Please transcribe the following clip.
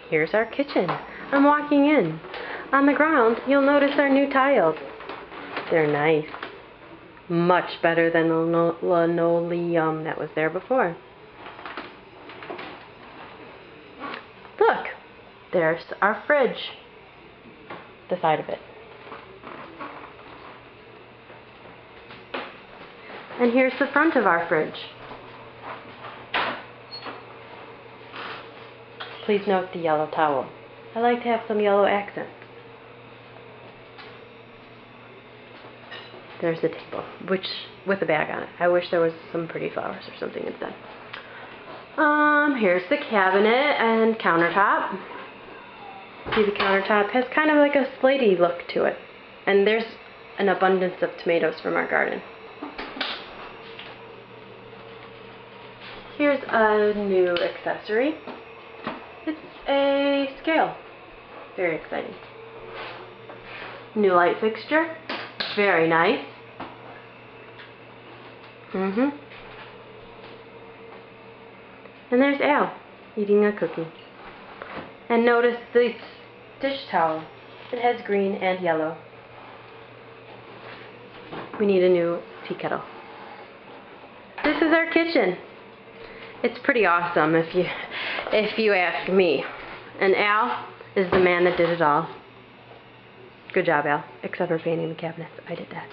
Here's our kitchen. I'm walking in. On the ground, you'll notice our new tiles. They're nice. Much better than the linoleum that was there before. Look, there's our fridge. The side of it. And here's the front of our fridge. Please note the yellow towel. I like to have some yellow accents. There's the table, with a bag on it. I wish there was some pretty flowers or something instead. Here's the cabinet and countertop. See, the countertop has kind of like a slatey look to it. And there's an abundance of tomatoes from our garden. Here's a new accessory. It's a scale. Very exciting. New light fixture. Very nice. And there's Al eating a cookie. And notice the dish towel. It has green and yellow. We need a new tea kettle. This is our kitchen. It's pretty awesome if you ask me. And Al is the man that did it all. Good job, Al. Except for painting the cabinets. I did that.